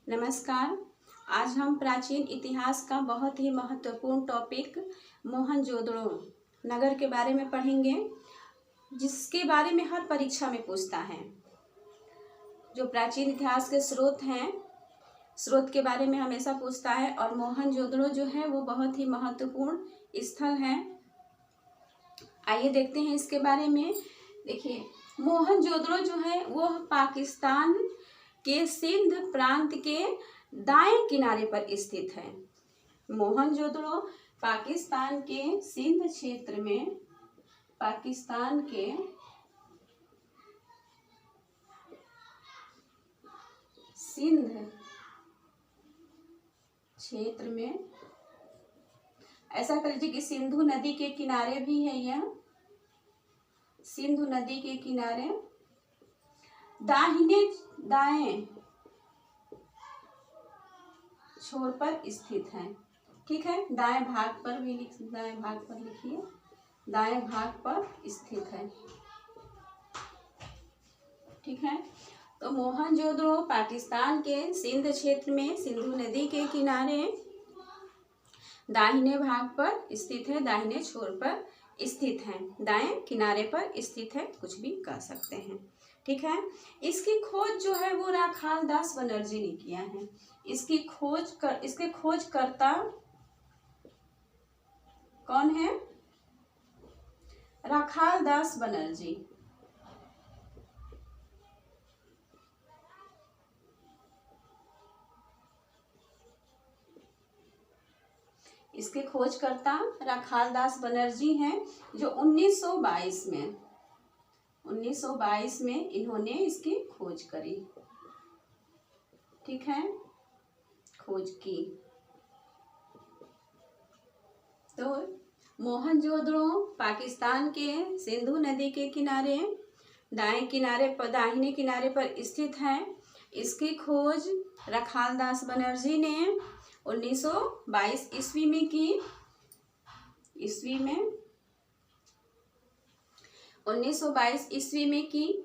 नमस्कार। आज हम प्राचीन इतिहास का बहुत ही महत्वपूर्ण टॉपिक मोहनजोदड़ो नगर के बारे में पढ़ेंगे, जिसके बारे में हर परीक्षा में पूछता है। जो प्राचीन इतिहास के स्रोत हैं, स्रोत के बारे में हमेशा पूछता है। और मोहनजोदड़ो जो है वो बहुत ही महत्वपूर्ण स्थल है। आइए देखते हैं इसके बारे में। देखिए, मोहनजोदड़ो जो है वो पाकिस्तान के सिंध प्रांत के दाएं किनारे पर स्थित है। मोहनजोदड़ो पाकिस्तान के सिंध क्षेत्र में, पाकिस्तान के सिंध क्षेत्र में, ऐसा कर लीजिए कि सिंधु नदी के किनारे भी है यह। सिंधु नदी के किनारे दाएं छोर पर स्थित है। ठीक है, दाएं भाग पर लिखिए, दाएं भाग पर स्थित है। ठीक है, तो मोहनजोदड़ो पाकिस्तान के सिंध क्षेत्र में सिंधु नदी के किनारे दाहिने भाग पर स्थित है, दाहिने छोर पर स्थित है, दाएं किनारे पर स्थित है, कुछ भी कह सकते हैं। ठीक है, इसकी खोज जो है वो राखाल दास बनर्जी ने किया है। इसके खोजकर्ता कौन है? राखाल दास बनर्जी। इसके खोजकर्ता राखाल दास बनर्जी हैं, जो 1922 में इन्होंने इसकी खोज करी। ठीक है, खोज की। तो मोहनजोदड़ो पाकिस्तान के सिंधु नदी के किनारे दाहिने किनारे पर स्थित है। इसकी खोज राखाल दास बनर्जी ने 1922 ईस्वी में की। 1922 ईस्वी में की।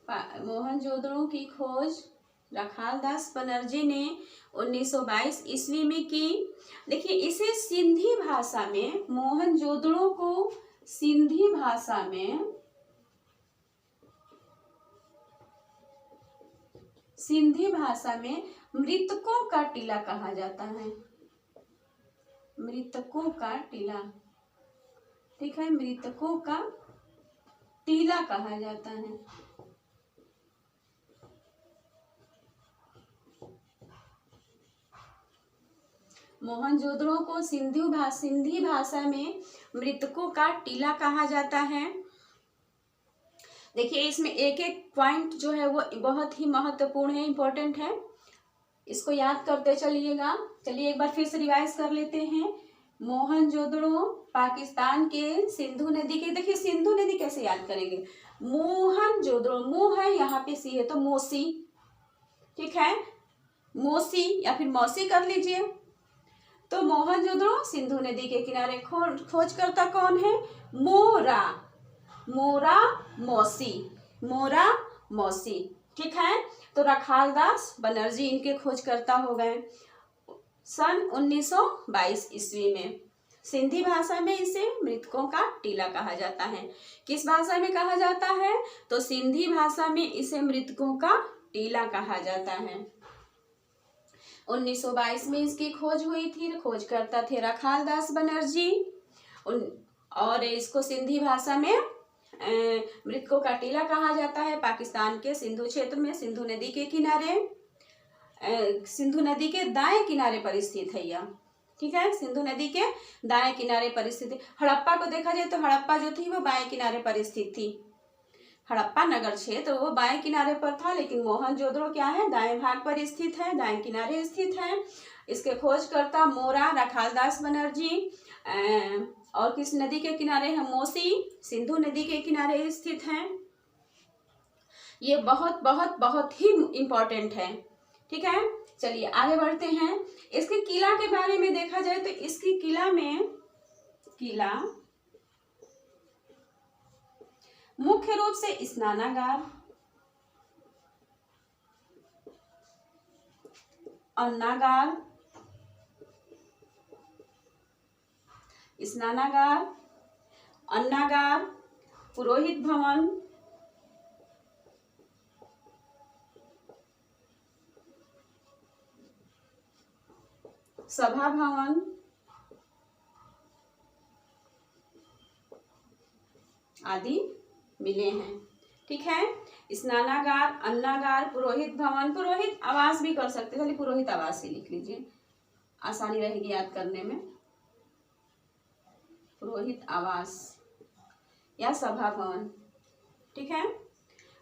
मोहनजोदड़ो की खोज राखाल दास बनर्जी ने 1922 ईस्वी में की। देखिए, इसे सिंधी भाषा में, मोहनजोदड़ो को सिंधी भाषा में मृतकों का टीला कहा जाता है। मृतकों का टीला। ठीक है, मृतकों का टीला कहा जाता है। मोहनजोदड़ो को सिंधी भाषा में मृतकों का टीला कहा जाता है। देखिए, इसमें एक एक पॉइंट जो है वो बहुत ही महत्वपूर्ण है, इंपॉर्टेंट है। इसको याद करते चलिएगा। चलिए एक बार फिर से रिवाइज कर लेते हैं। मोहनजोदड़ो पाकिस्तान के सिंधु नदी के, देखिए सिंधु नदी कैसे याद करेंगे? मोहनजोदड़ो, मुंह है यहाँ पे, सी है तो मोसी। ठीक है, मोसी या फिर मौसी कर लीजिए। तो मोहनजोदड़ो सिंधु नदी के किनारे। खोजकर्ता कौन है? मोरा मौसी। ठीक है, तो राखाल दास बनर्जी इनके खोजकर्ता हो गए सन 1922 ईस्वी में। सिंधी भाषा में इसे मृतकों का टीला कहा जाता है। किस भाषा में कहा जाता है? तो सिंधी भाषा में इसे मृतकों का टीला कहा जाता है। 1922 में इसकी खोज हुई थी। खोजकर्ता थे राखाल दास बनर्जी, और इसको सिंधी भाषा में मृतकों का टीला कहा जाता है। पाकिस्तान के सिंधु क्षेत्र में सिंधु नदी के किनारे, सिंधु नदी के दाएं किनारे पर स्थित है यह। ठीक है, सिंधु नदी के दाएं किनारे पर स्थित है। हड़प्पा को देखा जाए तो हड़प्पा जो थी वो बाएं किनारे पर स्थित थी। हड़प्पा नगर क्षेत्र वो बाएं किनारे पर था, लेकिन मोहनजोदड़ो क्या है? दाएं भाग पर स्थित है, दाएं किनारे स्थित है। इसके खोजकर्ता मोरा राखाल दास बनर्जी, और किस नदी के किनारे है? मोसी, सिंधु नदी के किनारे स्थित है। ये बहुत बहुत बहुत ही इम्पोर्टेंट है। ठीक है, चलिए आगे बढ़ते हैं। इसके किला के बारे में देखा जाए तो इसकी किला मुख्य रूप से स्नानागार, अन्नागार, स्नानागार, अन्नागार, पुरोहित भवन, सभा भवन आदि मिले हैं। ठीक है, स्नानागार, अन्नागार, पुरोहित भवन, पुरोहित आवास भी कर सकते हैं, पुरोहित आवास ही लिख लीजिए, आसानी रहेगी याद करने में। पुरोहित आवास या सभा भवन। ठीक है,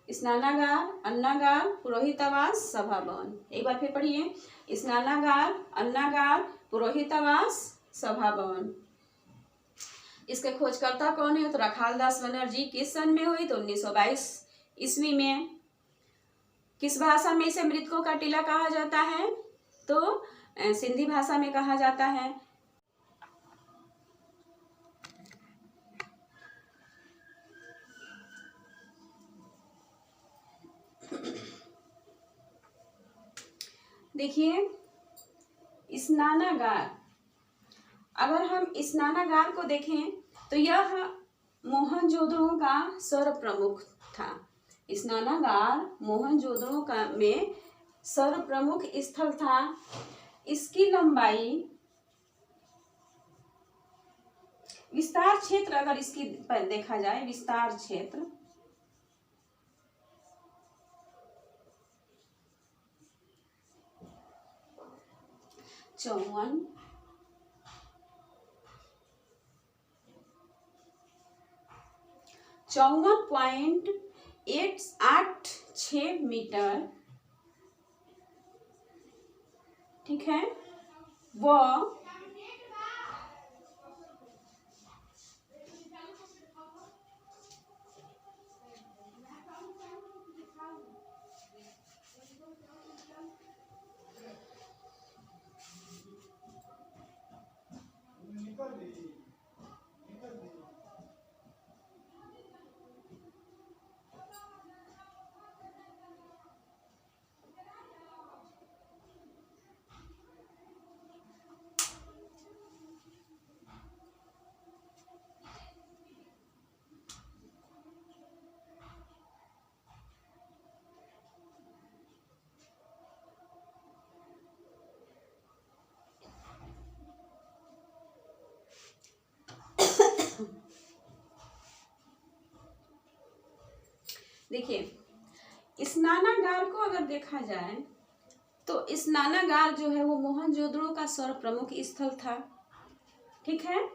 स्नानागार, अन्नागार, पुरोहित आवास, सभा भवन। एक बार फिर पढ़िए, स्नानागार, अन्नागार, पुरोहित आवास, सभा भवन। इसके खोजकर्ता कौन है? तो रखालदास बनर्जी। किस सन में हुई? तो 1922 ईस्वी में। किस भाषा में इसे मृतकों का टीला कहा जाता है? तो सिंधी भाषा में कहा जाता है। देखिए, स्नानागार, अगर हम स्नानागार को देखें तो यह मोहनजोदड़ो का सर्व प्रमुख था। स्नानागार मोहनजोदड़ो का में सर्व प्रमुख स्थल था। इसकी लंबाई, विस्तार क्षेत्र अगर इसकी पर देखा जाए, विस्तार क्षेत्र 54.86 मीटर। ठीक है, वह देखिए, स्नानागार को अगर देखा जाए तो स्नानागार जो है वो मोहनजोदड़ो का सर्व प्रमुख स्थल था। ठीक है,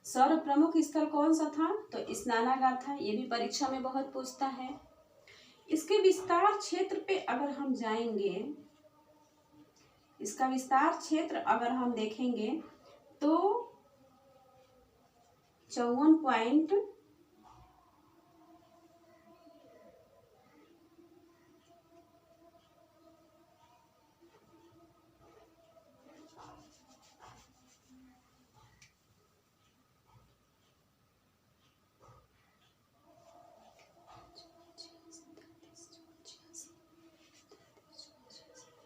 सर्व प्रमुख स्थल कौन सा था? तो स्नानागार था। ये भी परीक्षा में बहुत पूछता है। इसके विस्तार क्षेत्र पे अगर हम जाएंगे, इसका विस्तार क्षेत्र अगर हम देखेंगे तो 54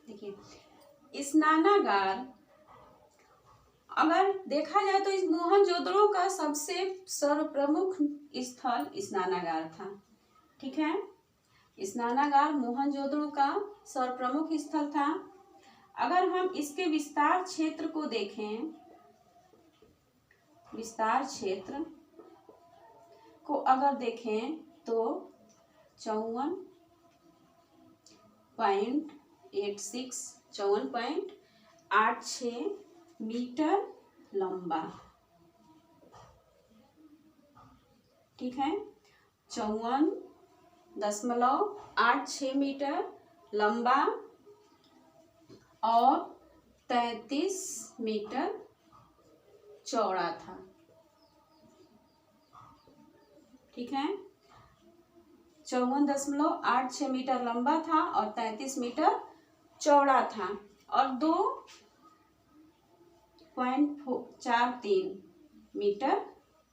देखिए, स्नानागार अगर देखा जाए तो इस मोहनजोदड़ो का सबसे सर्व प्रमुख स्थल स्नानागार था। ठीक है, स्नानागार मोहनजोदड़ो का सर्व प्रमुख स्थल था। अगर हम इसके विस्तार क्षेत्र को देखें, विस्तार क्षेत्र को अगर देखें तो 54.86 मीटर लंबा। ठीक है, 54.86 मीटर लंबा और 33 मीटर चौड़ा था। ठीक है, 54.86 मीटर लंबा था और 33 मीटर चौड़ा था और 2.43 मीटर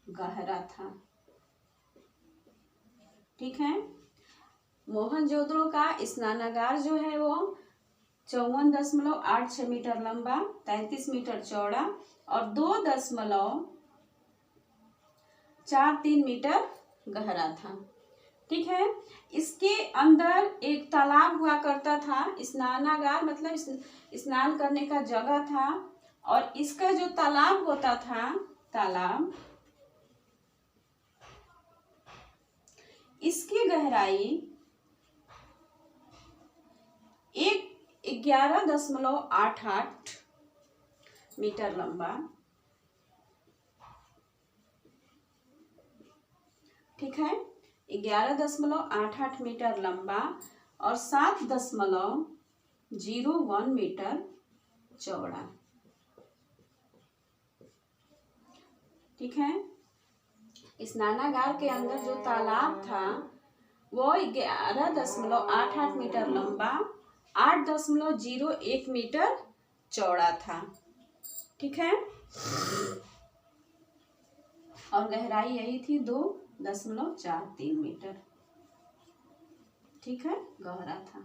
गहरा था। ठीक है, मोहनजोदड़ो का स्नानागार जो है वो 54.86 मीटर लंबा, 33 मीटर चौड़ा और 2.43 मीटर गहरा था। ठीक है। इसके अंदर एक तालाब हुआ करता था, स्नानागार मतलब स्नान करने का जगह था। और इसका जो तालाब होता था, तालाब, इसकी गहराई 11.88 मीटर लंबा, ठीक है, 11.88 मीटर लंबा और 7.01 मीटर चौड़ा। ठीक है। स्नानागार के अंदर जो तालाब था वो 11.88 मीटर लंबा, 8.01 मीटर चौड़ा था। ठीक है। और गहराई यही थी 2.43 मीटर। ठीक है, गहरा था।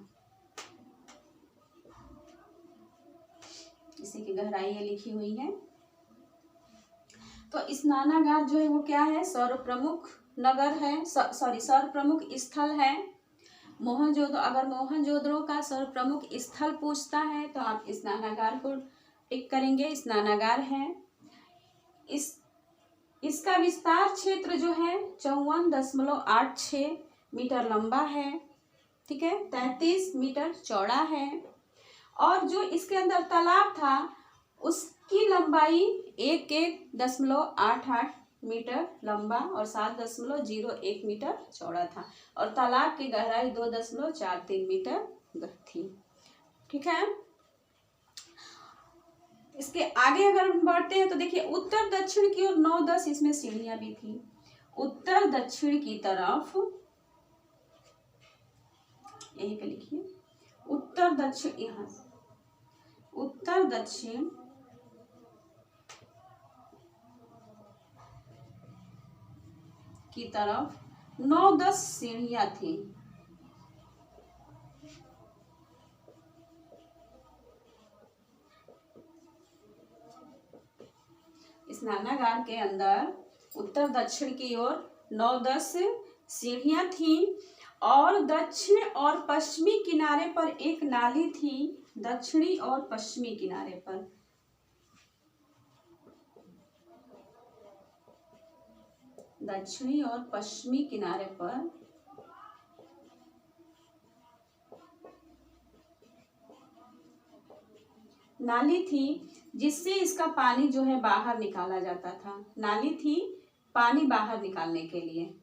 इसी की गहराई ये लिखी हुई है। तो स्नानागार जो है वो क्या है, सर्व प्रमुख नगर है, सर्व प्रमुख स्थल है। मोहनजोदड़ो, अगर मोहनजोदड़ो का सर्व प्रमुख स्थल पूछता है तो आप स्नानागार को टिक करेंगे, स्नानागार है। इसका विस्तार क्षेत्र जो है 54.86 मीटर लंबा है। ठीक है, 33 मीटर चौड़ा है। और जो इसके अंदर तालाब था उसकी लंबाई 11.88 मीटर लंबा और 7.01 मीटर चौड़ा था। और तालाब की गहराई 2.43 मीटर थी। ठीक है। इसके आगे अगर हम बढ़ते हैं तो देखिए उत्तर दक्षिण की ओर 9-10 इसमें सीढ़ियां भी थी। उत्तर दक्षिण की तरफ, यहीं पे लिखिए, उत्तर दक्षिण, यहाँ उत्तर दक्षिण की तरफ 9-10 सीढ़ियां थी। स्नानागार के अंदर उत्तर दक्षिण की ओर 9-10 सीढ़ियां थी और दक्षिण और पश्चिमी किनारे पर एक नाली थी। दक्षिणी और पश्चिमी किनारे पर, दक्षिणी और पश्चिमी किनारे पर नाली थी जिससे इसका पानी जो है बाहर निकाला जाता था। नाली थी पानी बाहर निकालने के लिए।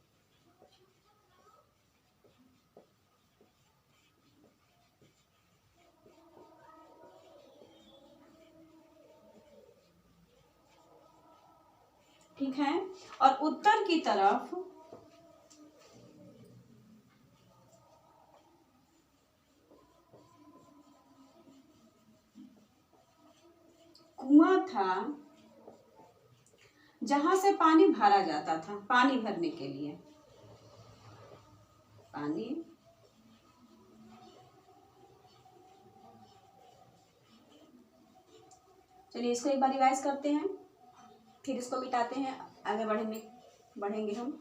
ठीक है। और उत्तर की तरफ कुआं था जहां से पानी भरा जाता था, पानी भरने के लिए। पानी चलिए इसको एक बार रिवाइज करते हैं, फिर इसको मिटाते हैं, आगे बढ़ेंगे हम।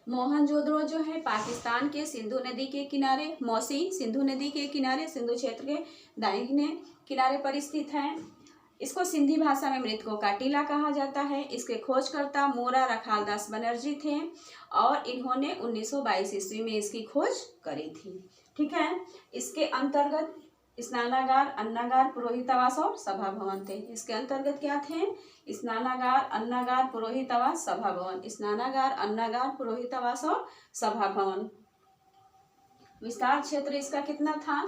मोहनजोदड़ो जो है पाकिस्तान के सिंधु नदी के किनारे, मौसी सिंधु नदी के किनारे, सिंधु क्षेत्र के दाहिने किनारे पर स्थित है। इसको सिंधी भाषा में मृतकों का टीला कहा जाता है। इसके खोजकर्ता मोरा रखालदास बनर्जी थे और इन्होंने 1922 ईस्वी में इसकी खोज करी थी। ठीक है। इसके अंतर्गत स्नानागार, अन्नागार, पुरोहितावास और सभा भवन थे। इसके अंतर्गत क्या थे? स्नानागार, अन्नागार, पुरोहितावास, सभा भवन। स्नानागार, अन्नागार, पुरोहितावास और सभा भवन। विस्तार क्षेत्र इसका कितना था?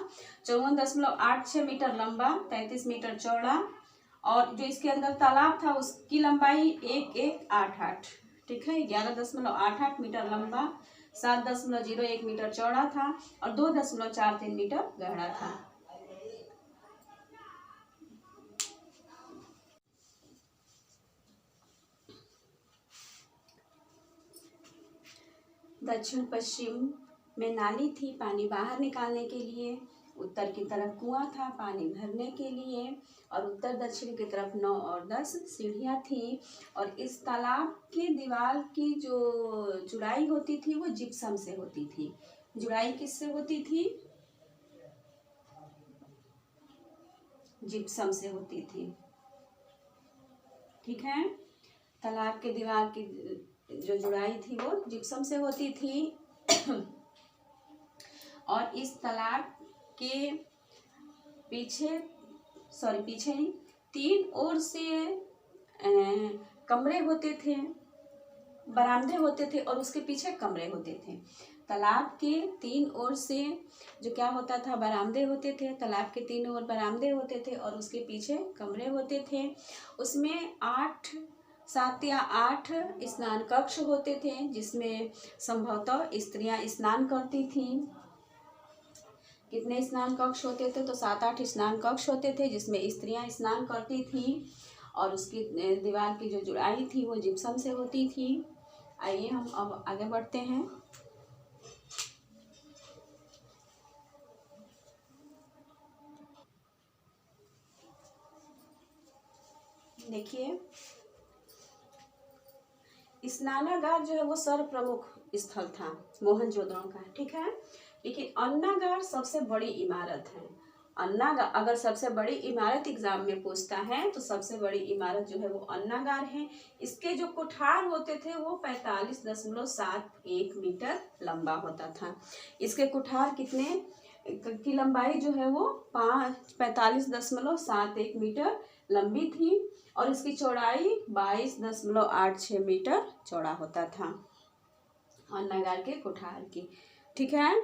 54.86 मीटर लंबा, 33 मीटर चौड़ा और जो इसके अंदर तालाब था उसकी लंबाई 1188, ठीक है, 11.88 मीटर लंबा, 7.01 मीटर चौड़ा था और 2.43 मीटर गहरा था। दक्षिण पश्चिम में नाली थी पानी बाहर निकालने के लिए उत्तर की तरफ कुआं था पानी भरने के लिए, और उत्तर दक्षिण की तरफ 9 और 10 सीढ़ियाँ थी। और इस तालाब की दीवार की जो जुड़ाई होती थी वो जिप्सम से होती थी। जुड़ाई किससे होती थी? जिप्सम से होती थी। ठीक है, तालाब के दीवार की जो जुड़ाई थी वो जिप्सम से होती थी। और इस तालाब के पीछे नहीं, 3 ओर से कमरे होते थे, बरामदे होते थे, और उसके पीछे कमरे होते थे। तालाब के 3 ओर से जो क्या होता था, बरामदे होते थे। तालाब के 3 ओर बरामदे होते थे और उसके पीछे कमरे होते थे। उसमें 7 या 8 स्नान कक्ष होते थे, जिसमें संभवतः स्त्रियां स्नान करती थीं। कितने स्नान कक्ष होते थे? तो 7-8 स्नान कक्ष होते थे जिसमें स्त्रियां स्नान करती थीं, और उसकी दीवार की जो जुड़ाई थी वो जिप्सम से होती थी। आइए हम अब आगे बढ़ते हैं। देखिए, स्नानागार जो है वो सर्व प्रमुख स्थल था मोहनजोदड़ो का। ठीक है, लेकिन अन्नागार सबसे बड़ी इमारत है। अन्नागार, अगर सबसे बड़ी इमारत एग्जाम में पूछता है तो सबसे बड़ी इमारत जो है वो अन्नागार है। इसके जो कुठार होते थे वो 45.71 मीटर लंबा होता था। इसके कुठार कितने की लंबाई जो है वो 45.71 मीटर लंबी थी, और इसकी चौड़ाई 22.86 मीटर चौड़ा होता था अन्नागार के कुठार की। ठीक है,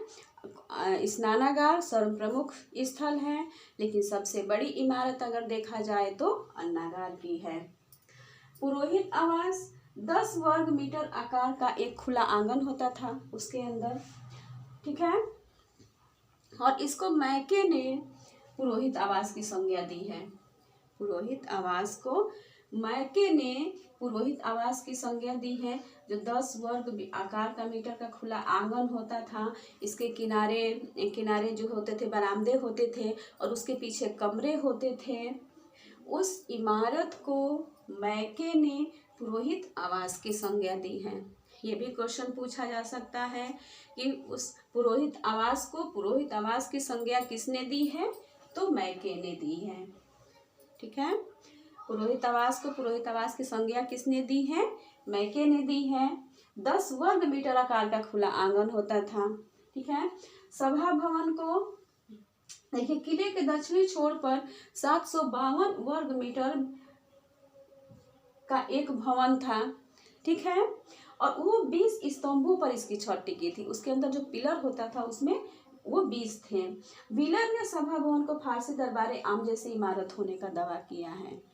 स्नानागार सर्व प्रमुख स्थल है, लेकिन सबसे बड़ी इमारत अगर देखा जाए तो अन्नागार की है। पुरोहित आवास 10 वर्ग मीटर आकार का एक खुला आंगन होता था उसके अंदर। ठीक है, और इसको मैके ने पुरोहित आवास की संज्ञा दी है। पुरोहित आवास को मैके ने पुरोहित आवास की संज्ञा दी है, जो 10 वर्ग आकार का मीटर का खुला आंगन होता था। इसके किनारे जो होते थे बरामदे होते थे, और उसके पीछे कमरे होते थे। उस इमारत को मैके ने पुरोहित आवास की संज्ञा दी है। ये भी क्वेश्चन पूछा जा सकता है कि उस पुरोहित आवास को पुरोहित आवास की संज्ञा किसने दी है? तो मैके ने दी है। ठीक है, पुरोहित आवास को पुरोहित आवास की संज्ञा किसने दी है? मैके ने दी है। 10 वर्ग मीटर आकार का खुला आंगन होता था। ठीक है, सभा भवन को देखिए, किले के दक्षिणी छोर पर 752 वर्ग मीटर का एक भवन था। ठीक है, और वो 20 स्तंभों पर इसकी छत टिकी थी। उसके अंदर जो पिलर होता था उसमें वो 20 थे। व्हीलर ने सभा भवन को फारसी दरबार आम जैसी इमारत होने का दावा किया है।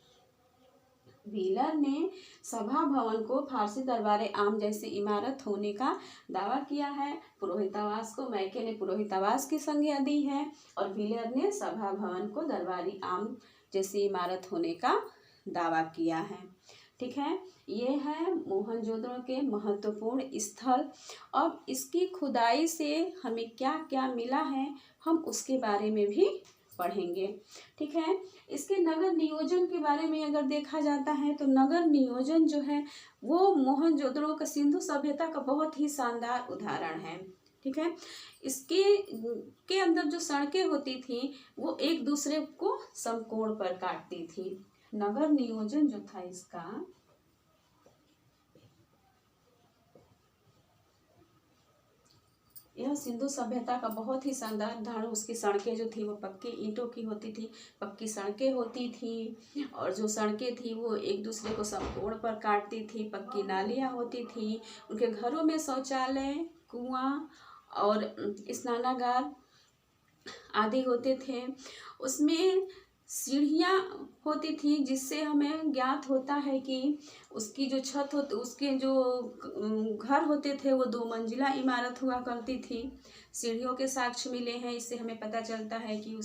व्हीलर ने सभा भवन को फारसी दरबार आम जैसी इमारत होने का दावा किया है। पुरोहित आवास को मैके ने पुरोहित आवास की संज्ञा दी है, और व्हीलर ने सभा भवन को दरबारी आम जैसी इमारत होने का दावा किया है। ठीक है, ये है मोहनजोदड़ो के महत्वपूर्ण स्थल। अब इसकी खुदाई से हमें क्या क्या मिला है हम उसके बारे में भी पढ़ेंगे। ठीक है, इसके नगर नियोजन के बारे में अगर देखा जाता है तो नगर नियोजन जो है वो मोहनजोदड़ो का सिंधु सभ्यता का बहुत ही शानदार उदाहरण है। ठीक है, इसके अंदर जो सड़कें होती थी वो एक दूसरे को समकोण पर काटती थी। नगर नियोजन जो था इसका, यह सिंधु सभ्यता का बहुत ही शानदार उदाहरण। उसकी सड़कें जो थी वो पक्की ईंटों की होती थी, पक्की सड़कें होती थी, और जो सड़कें थी वो एक दूसरे को समकोण पर काटती थी। पक्की नालियाँ होती थी, उनके घरों में शौचालय, कुआं और स्नानागार आदि होते थे। उसमें सीढ़ियाँ होती थी, जिससे हमें ज्ञात होता है कि उसकी जो छत होती, उसके जो घर होते थे वो 2 मंजिला इमारत हुआ करती थी। सीढ़ियों के साक्ष्य मिले हैं, इससे हमें पता चलता है कि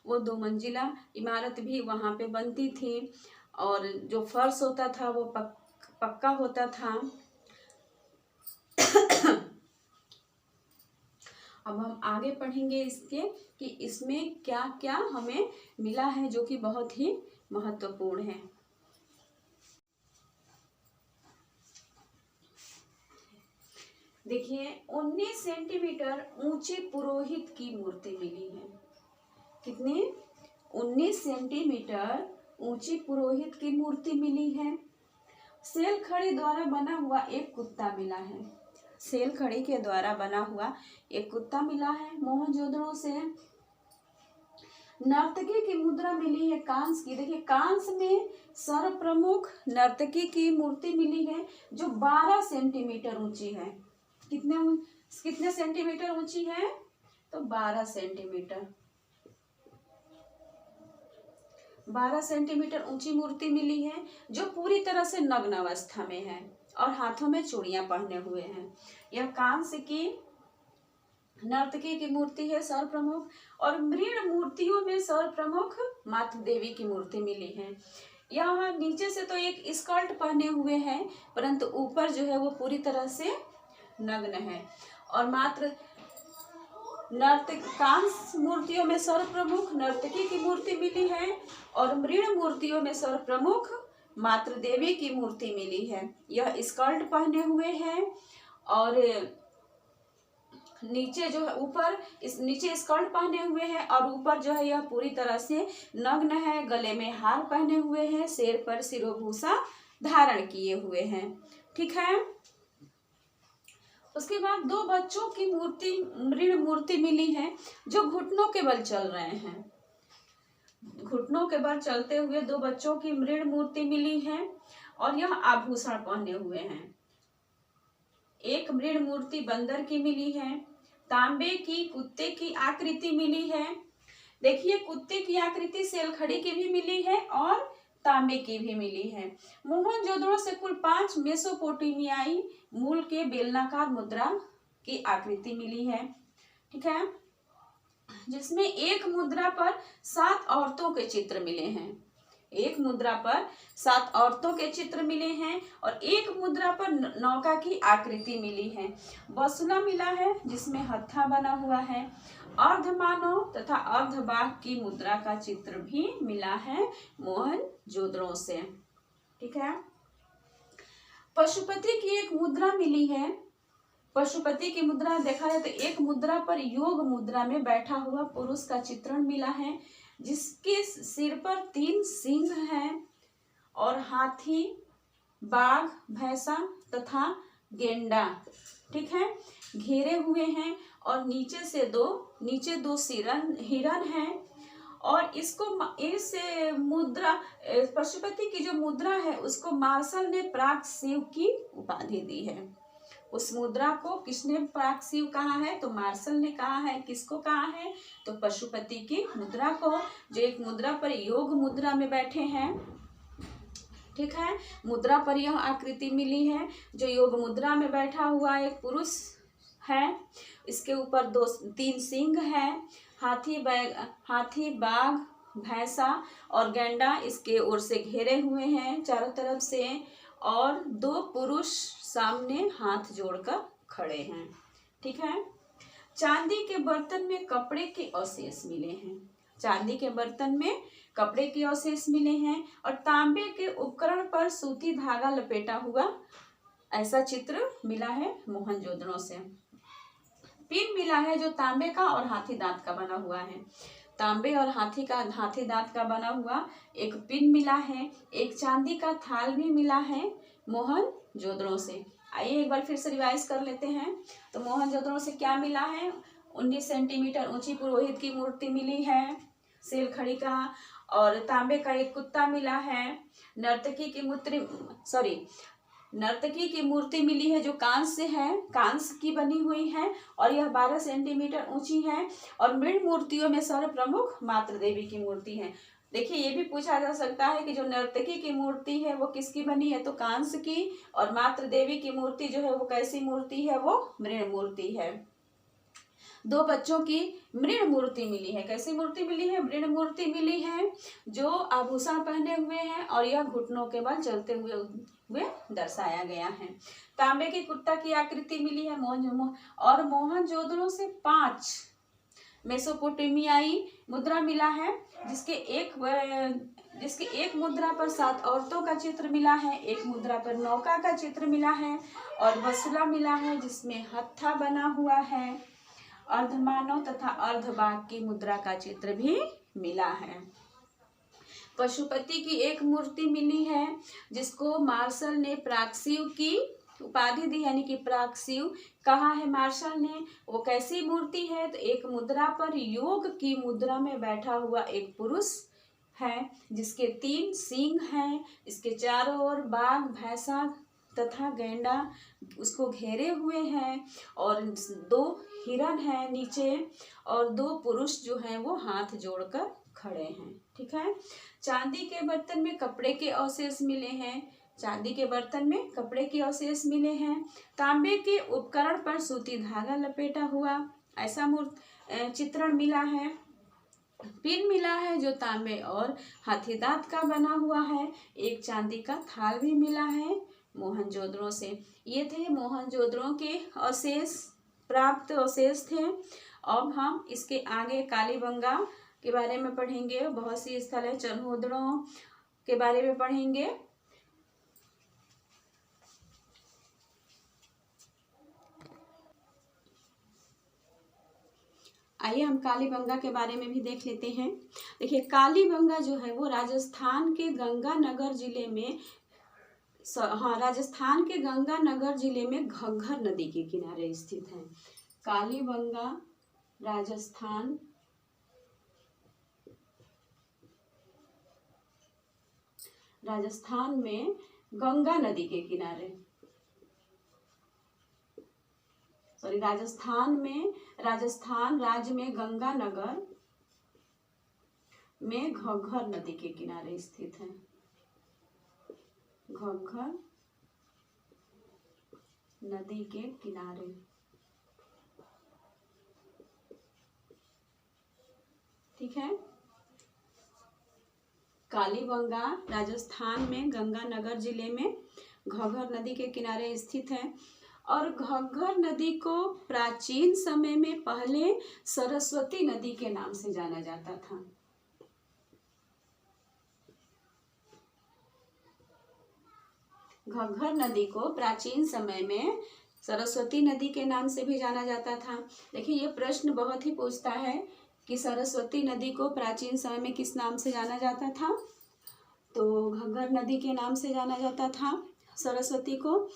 वो 2 मंजिला इमारत भी वहाँ पे बनती थी। और जो फर्श होता था वो पक्का होता था। अब हम आगे पढ़ेंगे इसके कि इसमें क्या क्या हमें मिला है जो कि बहुत ही महत्वपूर्ण है। देखिए 19 सेंटीमीटर ऊंची पुरोहित की मूर्ति मिली है। कितनी? 19 सेंटीमीटर ऊंची पुरोहित की मूर्ति मिली है। सेल खड़ी द्वारा बना हुआ एक कुत्ता मिला है। सेल खड़ी के द्वारा बना हुआ एक कुत्ता मिला है मोहनजोदड़ो से। नर्तकी की मुद्रा मिली है कांस की। देखिए कांस में सर्व प्रमुख नर्तकी की मूर्ति मिली है जो 12 सेंटीमीटर ऊंची है। कितने सेंटीमीटर ऊंची है? तो 12 सेंटीमीटर। 12 सेंटीमीटर ऊंची मूर्ति मिली है जो पूरी तरह से नग्न अवस्था में है और हाथों में चूड़ियां पहने हुए हैं। यह कांस की नर्तकी की मूर्ति है सर्व प्रमुख। और मृण मूर्तियों में सर्व प्रमुख मातृ देवी की मूर्ति मिली है। यह नीचे से तो एक स्कर्ट पहने हुए हैं परंतु ऊपर जो है वो पूरी तरह से नग्न है। और मात्र कांस मूर्तियों में सर्व प्रमुख नर्तकी की मूर्ति मिली है और मृण मूर्तियों में सर्व प्रमुख मातृ देवी की मूर्ति मिली है। यह स्कर्ट पहने हुए हैं और नीचे जो है ऊपर नीचे स्कर्ट पहने हुए हैं और ऊपर जो है यह पूरी तरह से नग्न है। गले में हार पहने हुए हैं, सिर पर शिरोभूषा धारण किए हुए हैं। ठीक है। उसके बाद 2 बच्चों की मृण मूर्ति मिली है जो घुटनों के बल चल रहे हैं। घुटनों के बल चलते हुए 2 बच्चों की मृण मूर्ति मिली है और यह आभूषण पहने हुए हैं। एक मृण मूर्ति बंदर की मिली है। तांबे की कुत्ते की आकृति मिली है। देखिए कुत्ते की आकृति सेलखड़ी की भी मिली है और तांबे की भी मिली है। मोहनजोदड़ो से कुल 5 मेसोपोटामियाई मूल के बेलनाकार मुद्रा की आकृति मिली है। ठीक है। जिसमें एक मुद्रा पर 7 औरतों के चित्र मिले हैं। एक मुद्रा पर 7 औरतों के चित्र मिले हैं और एक मुद्रा पर नौका की आकृति मिली है। बसुला मिला है जिसमें हत्था बना हुआ है। अर्धमानव तथा अर्धबाघ की मुद्रा का चित्र भी मिला है मोहनजोदड़ो से। ठीक है। पशुपति की एक मुद्रा मिली है। पशुपति की मुद्रा देखा जाए तो एक मुद्रा पर योग मुद्रा में बैठा हुआ पुरुष का चित्रण मिला है जिसके सिर पर 3 सिंह हैं और हाथी, बाघ, भैंसा तथा गेंडा, ठीक है, घेरे हुए हैं और नीचे 2 हिरन हैं। और इस मुद्रा पशुपति की जो मुद्रा है उसको मार्शल ने प्राग शिव की उपाधि दी है। उस मुद्रा को किसने प्राग शिव कहा है? तो मार्शल ने कहा है। किसको कहा है? तो पशुपति की मुद्रा को, जो एक मुद्रा पर योग मुद्रा में बैठे हैं। ठीक है। मुद्रा पर यह आकृति मिली है जो योग मुद्रा में बैठा हुआ एक पुरुष है। इसके ऊपर 3 सिंह है। हाथी, बाघ, भैंसा और गैंडा इसके ओर से घेरे हुए हैं चारों तरफ से और 2 पुरुष सामने हाथ जोड़कर खड़े हैं। ठीक है। चांदी के बर्तन में कपड़े के अवशेष मिले हैं। चांदी के बर्तन में कपड़े के अवशेष मिले हैं और तांबे के उपकरण पर सूती धागा लपेटा हुआ ऐसा चित्र मिला है मोहनजोदड़ो से। पिन मिला है जो तांबे का और हाथी दांत का बना हुआ है। तांबे और हाथी दांत का बना हुआ एक पिन मिला है। एक चांदी का थाल भी मिला है मोहनजोदड़ो से। आइए एक बार फिर से रिवाइज कर लेते हैं। तो मोहनजोदड़ो से क्या मिला है? 19 सेंटीमीटर ऊंची पुरोहित की मूर्ति मिली है सेलखड़ी का, और तांबे का एक कुत्ता मिला है। नर्तकी की मूर्ति मिली है जो कांस से है, कांस की बनी हुई है और यह 12 सेंटीमीटर ऊंची है। और मृण मूर्तियों में सर्व प्रमुख मातृ देवी की मूर्ति है। देखिए ये भी पूछा जा सकता है कि जो नर्तकी की मूर्ति है वो किसकी बनी है? तो कांस की। और मातृ देवी की मूर्ति जो है वो कैसी मूर्ति है? वो मृण मूर्ति है। 2 बच्चों की मृण मूर्ति मिली है। कैसी मूर्ति मिली है? मृण मूर्ति मिली है जो आभूषण पहने हुए हैं और यह घुटनों के बल चलते हुए हुए दर्शाया गया है। तांबे के कुत्ता की आकृति मिली है और मोहनजोदड़ो से 5 मेसोपोटामियाई मुद्रा मिला है, जिसके एक मुद्रा पर 7 औरतों का चित्र मिला है, एक मुद्रा पर नौका का चित्र मिला है और बसुला मिला है जिसमें हत्था बना हुआ है। अर्धमानव तथा अर्धबाघ की मुद्रा का चित्र भी मिला है। पशुपति की एक मूर्ति मिली है जिसको मार्शल ने प्रागशिव की उपाधि दी, यानी कि प्रागशिव कहा है मार्शल ने। वो कैसी मूर्ति है? तो एक मुद्रा पर योग की मुद्रा में बैठा हुआ एक पुरुष है जिसके 3 सींग हैं, इसके चारों ओर बाघ, भैंसा तथा गैंडा उसको घेरे हुए हैं और 2 हिरण हैं नीचे और 2 पुरुष जो हैं वो हाथ जोड़कर खड़े हैं। ठीक है। चांदी के बर्तन में कपड़े के अवशेष मिले हैं, चांदी के बर्तन में कपड़े के अवशेष मिले हैं। तांबे के उपकरण पर सूती धागा लपेटा हुआ ऐसा चित्रण मिला है। पिन मिला है जो तांबे और हाथीदांत का बना हुआ है। एक चांदी का थाल भी मिला है मोहनजोदड़ो से। ये थे मोहनजोदड़ो के अवशेष, प्राप्त अवशेष थे। अब हम इसके आगे कालीबंगा के बारे में पढ़ेंगे, बहुत सी स्थल है, चन्होदड़ों के बारे में पढ़ेंगे। आइए हम कालीबंगा के बारे में भी देख लेते हैं। देखिए कालीबंगा जो है वो राजस्थान के गंगानगर जिले में राजस्थान के गंगानगर जिले में घग्गर नदी के किनारे स्थित है। कालीबंगा राजस्थान में गंगा नदी के किनारे, राजस्थान राज्य में गंगानगर में घग्गर नदी के किनारे स्थित है। घग्गर नदी के किनारे। ठीक है। कालीबंगा राजस्थान में गंगानगर जिले में घग्गर नदी के किनारे स्थित है और घग्गर नदी को प्राचीन समय में पहले सरस्वती नदी के नाम से जाना जाता था। घग्गर नदी को प्राचीन समय में सरस्वती नदी के नाम से भी जाना जाता था। देखिए ये प्रश्न बहुत ही पूछता है कि सरस्वती नदी को प्राचीन समय में किस नाम से जाना जाता था? तो घग्गर नदी के नाम से जाना जाता था सरस्वती को।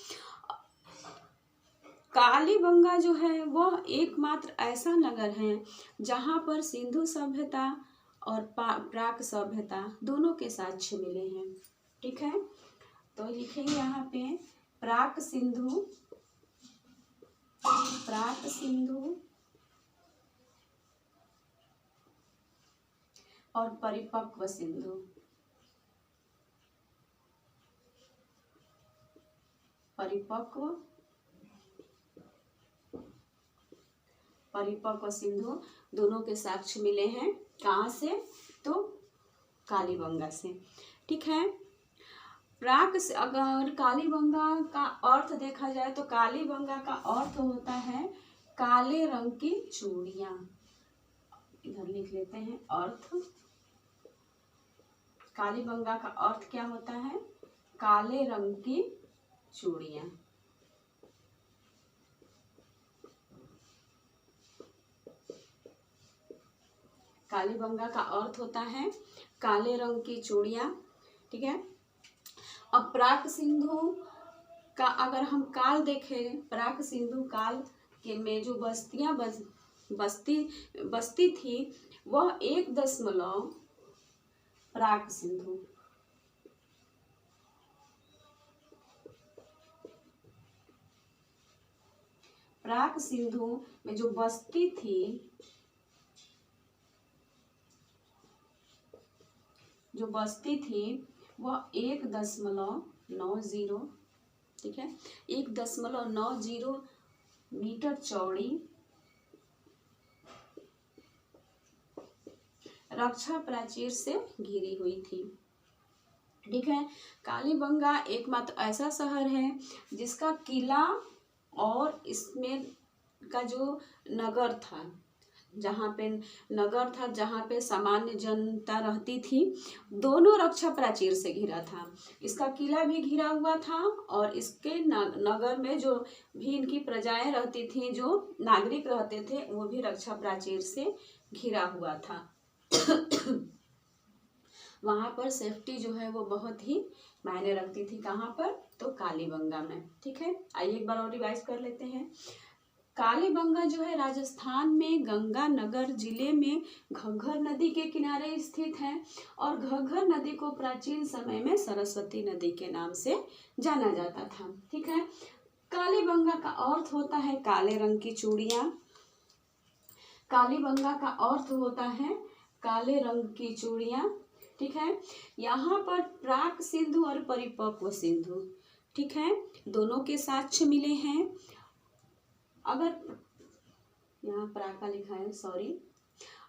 कालीबंगा जो है वह एकमात्र ऐसा नगर है जहाँ पर सिंधु सभ्यता और प्राक सभ्यता दोनों के साक्ष्य मिले हैं। ठीक है। तो लिखेंगे यहाँ पे प्राक सिंधु और परिपक्व सिंधु। परिपक्व सिंधु दोनों के साक्ष्य मिले हैं। कहाँ से? तो कालीबंगा से। ठीक है। प्राक से अगर कालीबंगा का अर्थ देखा जाए तो कालीबंगा का अर्थ होता है काले रंग की चूड़ियां। इधर लिख लेते हैं अर्थ। कालीबंगा का अर्थ क्या होता है? काले रंग की चूड़ियां। कालीबंगा का अर्थ होता है काले रंग की चूड़ियां। ठीक है। अब प्राक सिंधु का अगर हम काल देखें, प्राक सिंधु काल के में जो बस्ती थी वह 1 प्राक सिंधु में जो बस्ती थी वह 1.90, ठीक है, 1.90 मीटर चौड़ी रक्षा प्राचीर से घिरी हुई थी। ठीक है। कालीबंगा एकमात्र ऐसा शहर है जिसका किला और इसमें का जो नगर था, जहाँ पे नगर था, जहाँ पे सामान्य जनता रहती थी, दोनों रक्षा प्राचीर से घिरा था। इसका किला भी घिरा हुआ था और इसके नगर में जो भी इनकी प्रजाएं रहती थी, जो नागरिक रहते थे, वो भी रक्षा प्राचीर से घिरा हुआ था। वहाँ पर सेफ्टी जो है वो बहुत ही मायने रखती थी। कहाँ पर? तो कालीबंगा में। ठीक है, आइए एक बार और रिवाइज कर लेते हैं। कालीबंगा जो है राजस्थान में गंगानगर जिले में घग्गर नदी के किनारे स्थित है और घग्गर नदी को प्राचीन समय में सरस्वती नदी के नाम से जाना जाता था। ठीक है। कालीबंगा का अर्थ होता है काले रंग की चूड़ियाँ। कालीबंगा का अर्थ होता है काले रंग की चूड़ियाँ। ठीक है। यहाँ पर प्राक सिंधु और परिपक्व सिंधु, ठीक है, दोनों के साक्ष्य मिले हैं। अगर यहाँ प्राक का लिखा है, सॉरी,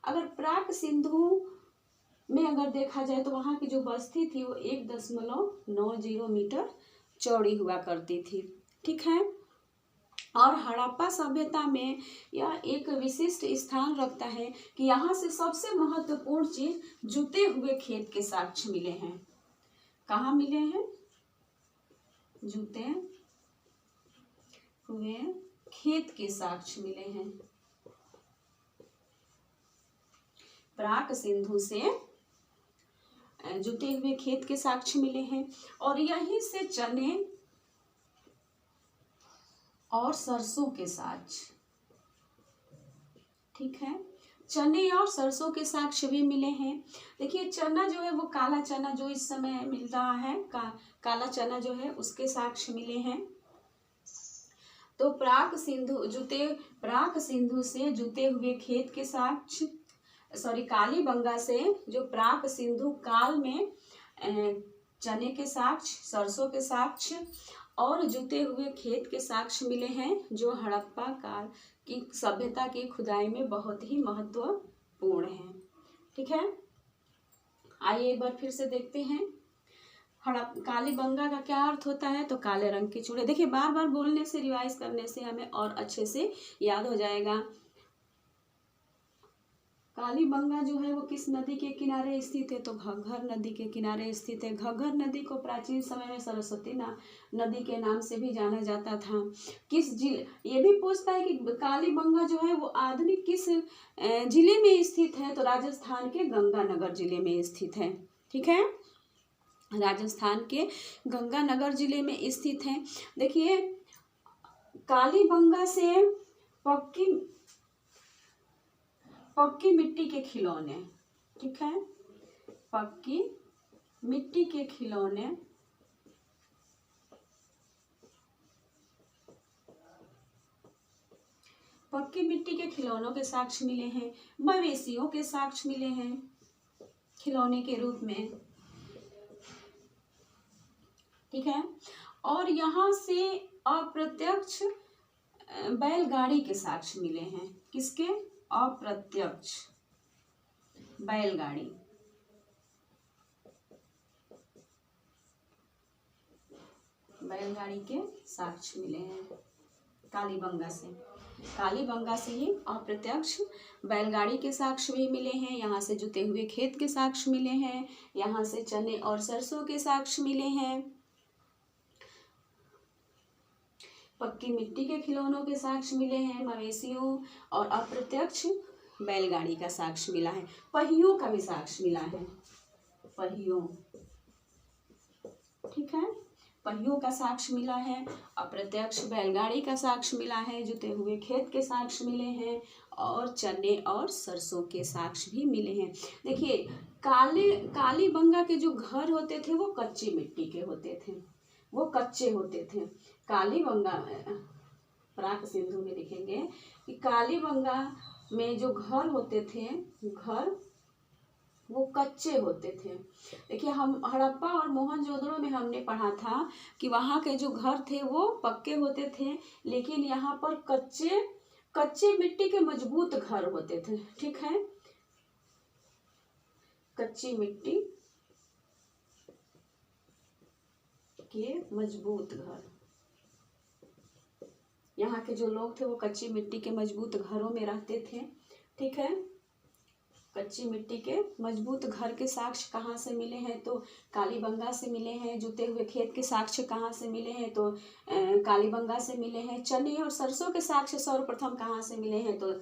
अगर प्राक सिंधु में अगर देखा जाए तो वहाँ की जो बस्ती थी वो 1.90 मीटर चौड़ी हुआ करती थी। ठीक है। और हड़प्पा सभ्यता में यह एक विशिष्ट स्थान रखता है कि यहाँ से सबसे महत्वपूर्ण चीज जुते हुए खेत के साक्ष्य मिले हैं। कहाँ मिले हैं? जुते हुए खेत के साक्ष्य मिले हैं। प्राक सिंधु से जुटे हुए खेत के साक्ष्य मिले हैं और यहीं से चने और सरसों के साक्ष्य, ठीक है, चने और सरसों के साक्ष्य भी मिले हैं। देखिए चना जो है वो काला चना जो इस समय मिल रहा है, काला चना जो है उसके साक्ष्य मिले हैं। तो प्राक सिंधु से जुते हुए खेत के साक्ष्य, सॉरी, कालीबंगा से जो प्राक सिंधु काल में चने के साक्ष्य, सरसों के साक्ष्य और जुते हुए खेत के साक्ष्य मिले हैं, जो हड़प्पा काल की सभ्यता की खुदाई में बहुत ही महत्वपूर्ण है। ठीक है, आइए एक बार फिर से देखते हैं कालीबंगा का क्या अर्थ होता है। तो काले रंग की चूड़े। देखिए बार बार बोलने से, रिवाइज करने से हमें और अच्छे से याद हो जाएगा। कालीबंगा जो है वो किस नदी के किनारे स्थित है? तो घग्गर नदी के किनारे स्थित है। घग्गर नदी को प्राचीन समय में सरस्वती नदी के नाम से भी जाना जाता था। किस जिले, ये भी पूछता है कि कालीबंगा जो है वो आधुनिक किस जिले में स्थित है? तो राजस्थान के गंगानगर जिले में स्थित है। ठीक है, राजस्थान के गंगानगर जिले में स्थित है। देखिए कालीबंगा से पक्की मिट्टी के खिलौने, ठीक है, पक्की मिट्टी के खिलौने, पक्की मिट्टी के खिलौनों के साक्ष्य मिले हैं। मवेशियों के साक्ष्य मिले हैं खिलौने के रूप में। ठीक है, और यहाँ से अप्रत्यक्ष बैलगाड़ी के साक्ष्य मिले हैं। किसके? अप्रत्यक्ष बैलगाड़ी। बैलगाड़ी के साक्ष्य मिले हैं कालीबंगा से। कालीबंगा से ही अप्रत्यक्ष बैलगाड़ी के साक्ष्य भी मिले हैं। यहाँ से जुते हुए खेत के साक्ष्य मिले हैं। यहाँ से चने और सरसों के साक्ष्य मिले हैं। पक्की मिट्टी के खिलौनों के साक्ष्य मिले हैं, मवेशियों, और अप्रत्यक्ष बैलगाड़ी का साक्ष्य मिला है। पहियों का भी साक्ष्य मिला है, पहियों, ठीक है, पहियों का साक्ष्य मिला है, अप्रत्यक्ष बैलगाड़ी का साक्ष्य मिला है, जुते हुए खेत के साक्ष्य मिले हैं और चने और सरसों के साक्ष्य भी मिले हैं। देखिए कालीबंगा के जो घर होते थे वो कच्ची मिट्टी के होते थे, वो कच्चे होते थे। कालीबंगा प्राक सिंधु में देखेंगे कि कालीबंगा में जो घर होते थे, घर वो कच्चे होते थे। देखिए हम हड़प्पा और मोहनजोदड़ो में हमने पढ़ा था कि वहाँ के जो घर थे वो पक्के होते थे, लेकिन यहाँ पर कच्चे मिट्टी के मजबूत घर होते थे। ठीक है, कच्ची मिट्टी के मजबूत घर। यहाँ के जो लोग थे वो कच्ची मिट्टी के मजबूत घरों में रहते थे। ठीक है, कच्ची मिट्टी के मजबूत घर के साक्ष्य कहाँ से मिले हैं? तो कालीबंगा से मिले हैं। जुते हुए खेत के साक्ष्य कहाँ से मिले हैं? तो कालीबंगा से मिले हैं। चने और सरसों के साक्ष्य सर्वप्रथम कहाँ से मिले हैं? तो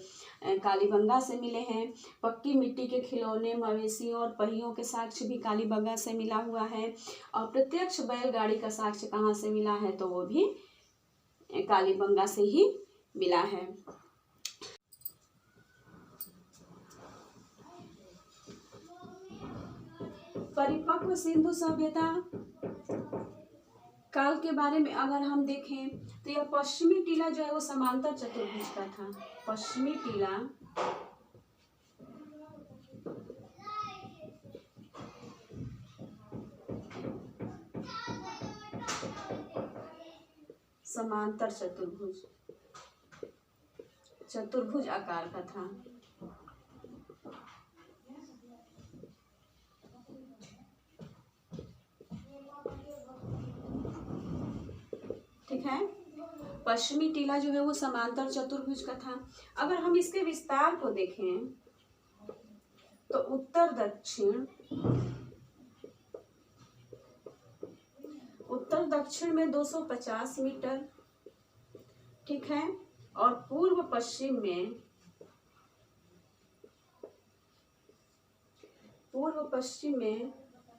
कालीबंगा से मिले हैं। पक्की मिट्टी के खिलौने, मवेशियों और पहियों के साक्ष्य भी कालीबंगा से मिला हुआ है। और प्रत्यक्ष बैलगाड़ी का साक्ष्य कहाँ से मिला है? तो वो भी कालीबंगा से ही मिला है। परिपक्व सिंधु सभ्यता काल के बारे में अगर हम देखें तो यह पश्चिमी टीला जो है वो समांतर चतुर्भुज का था। पश्चिमी टीला समांतर चतुर्भुज आकार का था। ठीक है, पश्चिमी टीला जो है वो समांतर चतुर्भुज का था। अगर हम इसके विस्तार को देखें तो उत्तर दक्षिण में 250 मीटर। ठीक है, और पूर्व पश्चिम में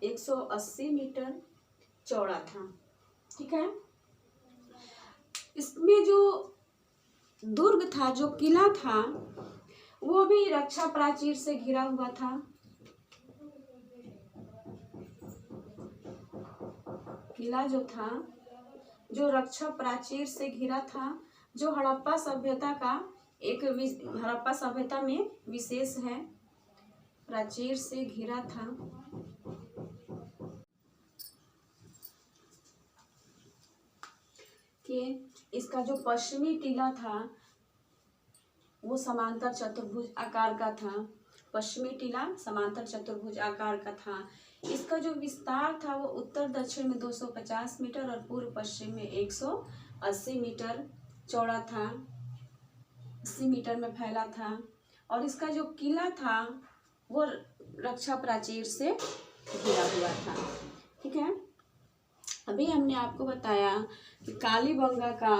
180 मीटर चौड़ा था। ठीक है, इसमें जो दुर्ग था, जो किला था, वो भी रक्षा प्राचीर से घिरा हुआ था। किला जो था, जो रक्षा प्राचीर से घिरा था, जो हड़प्पा सभ्यता में विशेष है, प्राचीर से घिरा था। कि इसका जो पश्चिमी टीला था वो समांतर चतुर्भुज आकार का था। पश्चिमी टीला समांतर चतुर्भुज आकार का था। इसका जो विस्तार था वो उत्तर दक्षिण में 250 मीटर और पूर्व पश्चिम में 180 मीटर चौड़ा था, 80 मीटर में फैला था। और इसका जो किला था वो रक्षा प्राचीर से घिरा हुआ था। ठीक है, अभी हमने आपको बताया कि कालीबंगा का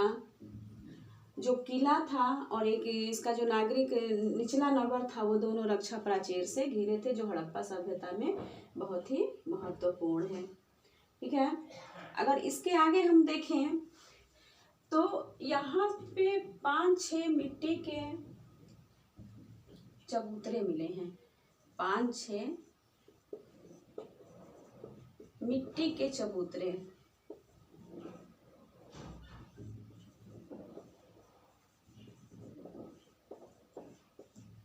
जो किला था और एक इसका जो नागरिक निचला नगर था वो दोनों रक्षा प्राचीर से घिरे थे, जो हड़प्पा सभ्यता में बहुत ही महत्वपूर्ण है। ठीक है, अगर इसके आगे हम देखें तो यहाँ पे 5-6 मिट्टी के चबूतरे मिले हैं। 5-6 मिट्टी के चबूतरे।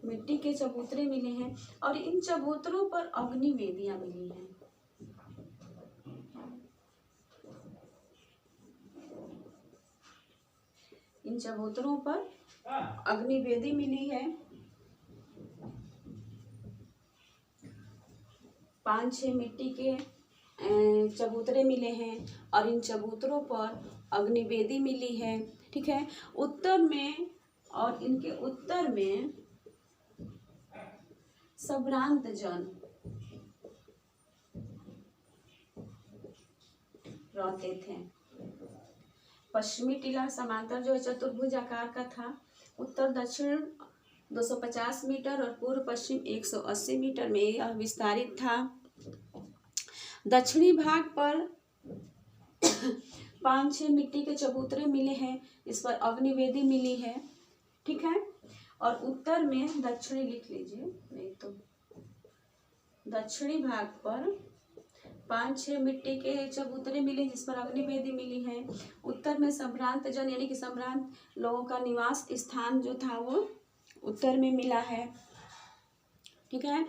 मिट्टी के चबूतरे मिले हैं और इन चबूतरों पर अग्नि वेदियां मिली हैं। इन चबूतरों पर अग्नि वेदी मिली है। 5-6 मिट्टी के चबूतरे मिले हैं और इन चबूतरों पर अग्निवेदी मिली है। ठीक है, उत्तर में और इनके उत्तर में संभ्रांत जन रहते थे। पश्चिमी टीला समांतर जो चतुर्भुज आकार का था, उत्तर दक्षिण 250 मीटर और पूर्व पश्चिम 180 मीटर में यह विस्तारित था। दक्षिणी भाग पर 5-6 मिट्टी के चबूतरे मिले हैं, इस पर अग्निवेदी मिली है। ठीक है, और उत्तर में दक्षिणी लिख लीजिए, नहीं तो दक्षिणी भाग पर 5-6 मिट्टी के चबूतरे मिले जिस पर अग्निवेदी मिली है। उत्तर में संभ्रांत जन यानी कि संभ्रांत लोगों का निवास स्थान जो था वो उत्तर में मिला है। ठीक है,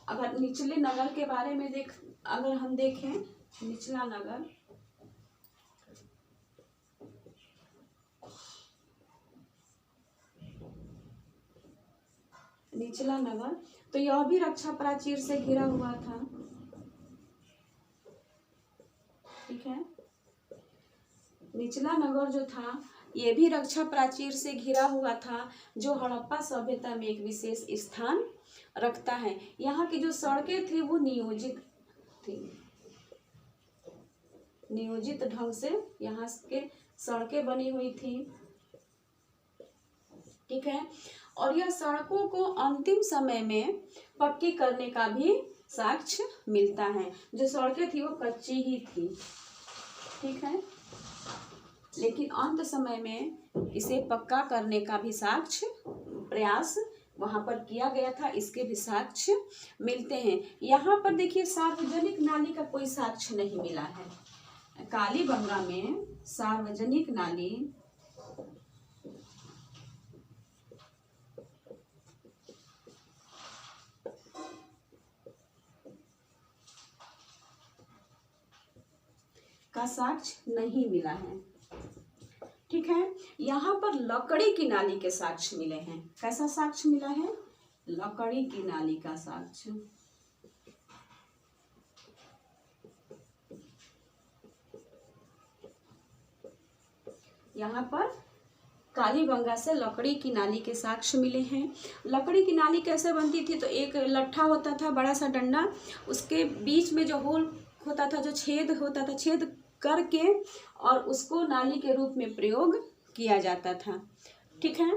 अगर निचले नगर के बारे में अगर हम देखें, निचला नगर तो यह भी रक्षा प्राचीर से घिरा हुआ था। ठीक है, निचला नगर जो था ये भी रक्षा प्राचीर से घिरा हुआ था, जो हड़प्पा सभ्यता में एक विशेष स्थान रखता है। यहाँ की जो सड़कें थी वो नियोजित थी, नियोजित ढंग से यहाँ के सड़कें बनी हुई थी। ठीक है, और यह सड़कों को अंतिम समय में पक्की करने का भी साक्ष्य मिलता है। जो सड़कें थी वो कच्ची ही थी, ठीक है, लेकिन अंत समय में इसे पक्का करने का भी साक्ष्य प्रयास वहां पर किया गया था, इसके भी साक्ष्य मिलते हैं। यहाँ पर देखिए सार्वजनिक नाली का कोई साक्ष्य नहीं मिला है। कालीबंगा में सार्वजनिक नाली का साक्ष्य नहीं मिला है। ठीक है, यहाँ पर लकड़ी की नाली के साक्ष्य मिले हैं। कैसा साक्ष्य मिला है? लकड़ी की नाली का साक्ष्य। यहाँ पर कालीबंगा से लकड़ी की नाली के साक्ष्य मिले हैं। लकड़ी की नाली कैसे बनती थी? तो एक लट्ठा होता था, बड़ा सा डंडा, उसके बीच में जो होल होता था, जो छेद होता था, छेद करके और उसको नाली के रूप में प्रयोग किया जाता था। ठीक है,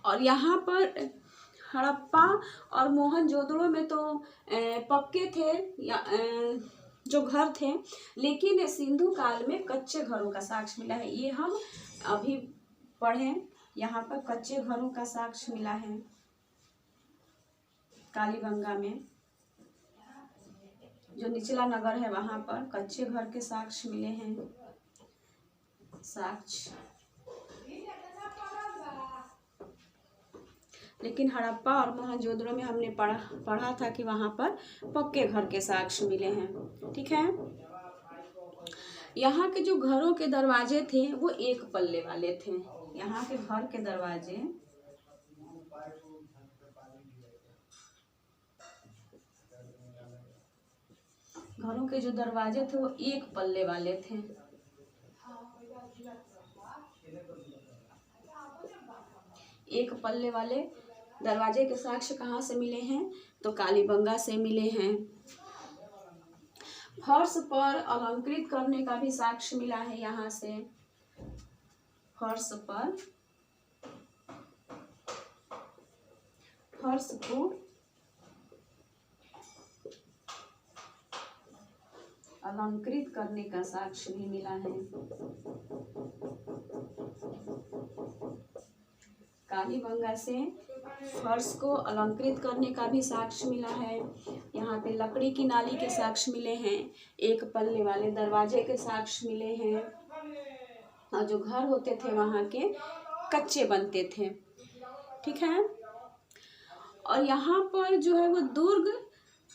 और यहाँ पर हड़प्पा और मोहनजोदड़ो में तो पक्के थे या जो घर थे, लेकिन सिंधु काल में कच्चे घरों का साक्ष्य मिला है। ये हम अभी पढ़े, यहाँ पर कच्चे घरों का साक्ष्य मिला है। कालीबंगा में जो निचला नगर है वहां पर कच्चे घर के साक्ष्य मिले हैं। साक्ष्य, लेकिन हड़प्पा और मोहनजोदड़ो में हमने पढ़ा था कि वहां पर पक्के घर के साक्ष्य मिले हैं। ठीक है, यहाँ के जो घरों के दरवाजे थे वो एक पल्ले वाले थे। यहाँ के घर के दरवाजे घरों के जो दरवाजे थे वो एक पल्ले वाले थे। एक पल्ले वाले दरवाजे के साक्ष्य कहाँ से मिले हैं? तो कालीबंगा से मिले हैं। फर्श पर अलंकृत करने का भी साक्ष्य मिला है। यहाँ से फर्श को अलंकृत करने का साक्ष्य भी मिला है। कालीबंगा से फर्श को अलंकृत करने का भी साक्ष्य मिला है। यहाँ पे लकड़ी की नाली के साक्ष्य मिले हैं, एक पल्ले वाले दरवाजे के साक्ष्य मिले हैं, और जो घर होते थे वहाँ के कच्चे बनते थे। ठीक है, और यहाँ पर जो है वो दुर्ग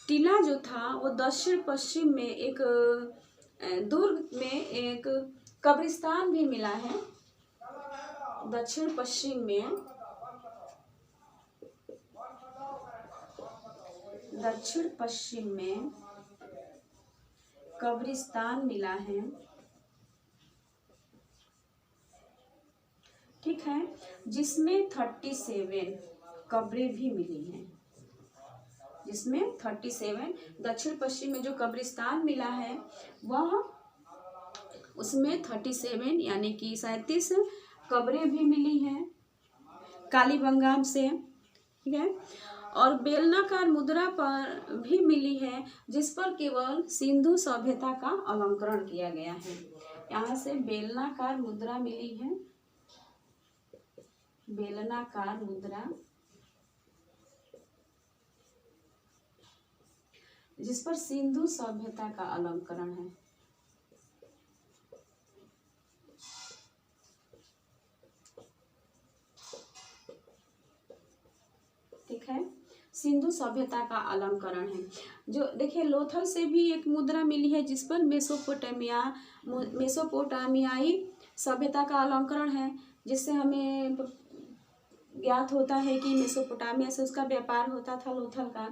टीला जो था वो दक्षिण पश्चिम में एक दुर्ग में एक कब्रिस्तान भी मिला है। दक्षिण पश्चिम में कब्रिस्तान मिला है। ठीक है, जिसमें 37 कब्रें भी मिली हैं। जिसमें 37 दक्षिण पश्चिम में जो कब्रिस्तान मिला है वह उसमें 37 यानी कि 37 कब्रें भी मिली हैं कालीबंगा से। ठीक है, और बेलनाकार मुद्रा पर भी मिली है, जिस पर केवल सिंधु सभ्यता का अलंकरण किया गया है। यहाँ से बेलनाकार मुद्रा मिली है, बेलनाकार मुद्रा जिस पर सिंधु सभ्यता का अलंकरण है। ठीक है, सिंधु सभ्यता का अलंकरण है। जो देखिए लोथल से भी एक मुद्रा मिली है जिस पर मेसोपोटामियाई सभ्यता का अलंकरण है, जिससे हमें ज्ञात होता है कि मेसोपोटामिया से उसका व्यापार होता था लोथल का।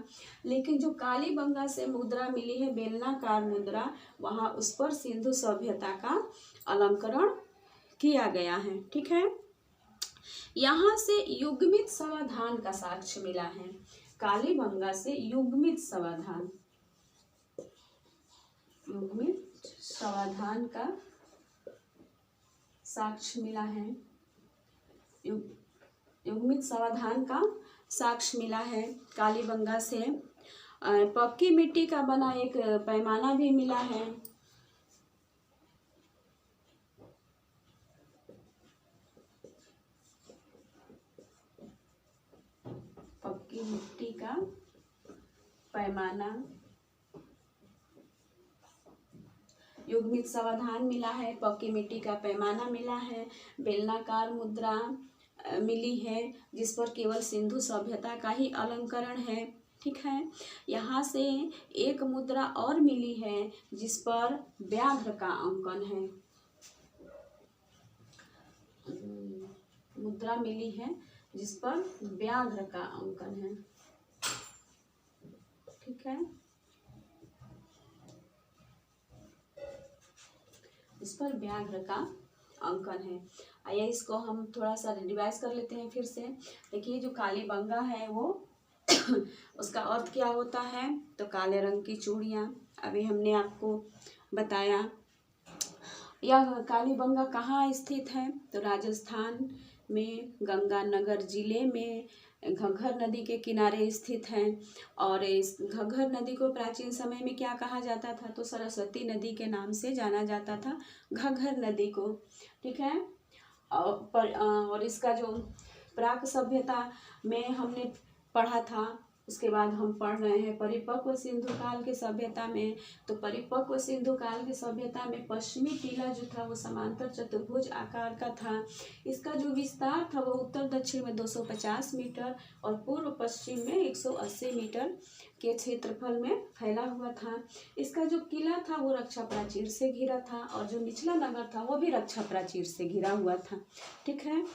लेकिन जो कालीबंगा से मुद्रा मिली है, बेलनाकार मुद्रा, वहाँ उस पर सिंधु सभ्यता का अलंकरण किया गया है। ठीक है, यहाँ से युग्मित समाधान का साक्ष्य मिला है। कालीबंगा से युग्मित समाधान का साक्ष्य मिला है। युग्मित समाधान का साक्ष्य मिला है कालीबंगा से। पक्की मिट्टी का बना एक पैमाना भी मिला है। पक्की मिट्टी का पैमाना, युग्मित समाधान मिला है, पक्की मिट्टी का पैमाना मिला है, बेलनाकार मुद्रा मिली है जिस पर केवल सिंधु सभ्यता का ही अलंकरण है। ठीक है, यहाँ से एक मुद्रा और मिली है जिस पर व्याघ्र का अंकन है। मुद्रा मिली है जिस पर व्याघ्र का अंकन है। ठीक है, इस पर व्याघ्र का अंकन है। आइए इसको हम थोड़ा सा रिवाइज कर लेते हैं फिर से। देखिए, जो कालीबंगा है वो उसका अर्थ क्या होता है, तो काले रंग की चूड़ियाँ, अभी हमने आपको बताया। यह कालीबंगा कहाँ स्थित है, तो राजस्थान में गंगानगर जिले में घग्घर नदी के किनारे स्थित है। और इस घग्घर नदी को प्राचीन समय में क्या कहा जाता था, तो सरस्वती नदी के नाम से जाना जाता था घग्घर नदी को। ठीक है, और इसका जो प्राक सभ्यता में हमने पढ़ा था, उसके बाद हम पढ़ रहे हैं परिपक्व सिंधु काल के सभ्यता में। तो परिपक्व सिंधु काल की सभ्यता में पश्चिमी टीला जो था वो समांतर चतुर्भुज आकार का था। इसका जो विस्तार था वो उत्तर दक्षिण में 250 मीटर और पूर्व पश्चिम में 180 मीटर के क्षेत्रफल में फैला हुआ था। इसका जो किला था वो रक्षा प्राचीर से घिरा था और जो निचला नगर था वो भी रक्षा प्राचीर से घिरा हुआ था। ठीक है,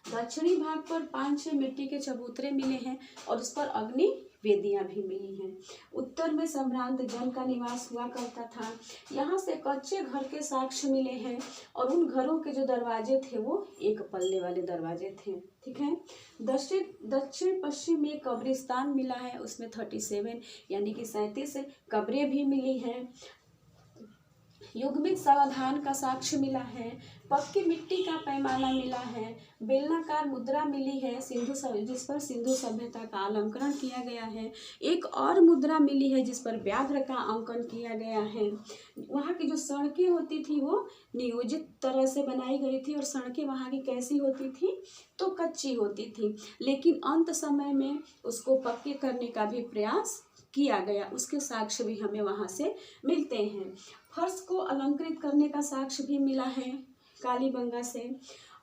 दक्षिणी भाग पर 5-6 मिट्टी के चबूतरे मिले हैं और उस पर अग्नि वेदियां भी मिली हैं। उत्तर में संभ्रांत जन का निवास हुआ करता था। यहाँ से कच्चे घर के साक्ष्य मिले हैं और उन घरों के जो दरवाजे थे वो एक पल्ले वाले दरवाजे थे। ठीक है, दक्षिण पश्चिम में कब्रिस्तान मिला है, उसमें 37 यानी कि 37 कब्रें भी मिली हैं। युग्मित समाधान का साक्ष्य मिला है, पक्की मिट्टी का पैमाना मिला है, बेलनाकार मुद्रा मिली है जिस पर सिंधु सभ्यता का अलंकरण किया गया है। एक और मुद्रा मिली है जिस पर व्याघ्र का अंकन किया गया है। वहाँ की जो सड़कें होती थी वो नियोजित तरह से बनाई गई थी और सड़कें वहाँ की कैसी होती थी, तो कच्ची होती थी, लेकिन अंत समय में उसको पक्की करने का भी प्रयास किया गया, उसके साक्ष्य भी हमें वहाँ से मिलते हैं। फर्श को अलंकृत करने का साक्ष्य भी मिला है कालीबंगा से।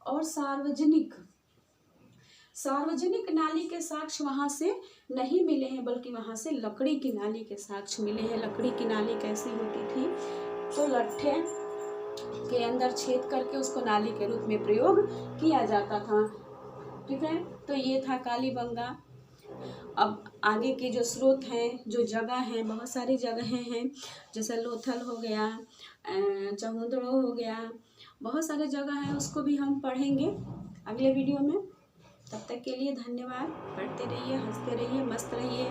और सार्वजनिक नाली के साक्ष्य वहाँ से नहीं मिले हैं, बल्कि वहाँ से लकड़ी की नाली के साक्ष्य मिले हैं। लकड़ी की नाली कैसी होती थी, तो लट्ठे के अंदर छेद करके उसको नाली के रूप में प्रयोग किया जाता था। ठीक है, तो ये था कालीबंगा। अब आगे के जो स्रोत हैं, जो जगह हैं, बहुत सारी जगहें हैं, जैसे लोथल हो गया, चमुद्रो हो गया, बहुत सारे जगह हैं, उसको भी हम पढ़ेंगे अगले वीडियो में। तब तक के लिए धन्यवाद। पढ़ते रहिए, हंसते रहिए, मस्त रहिए।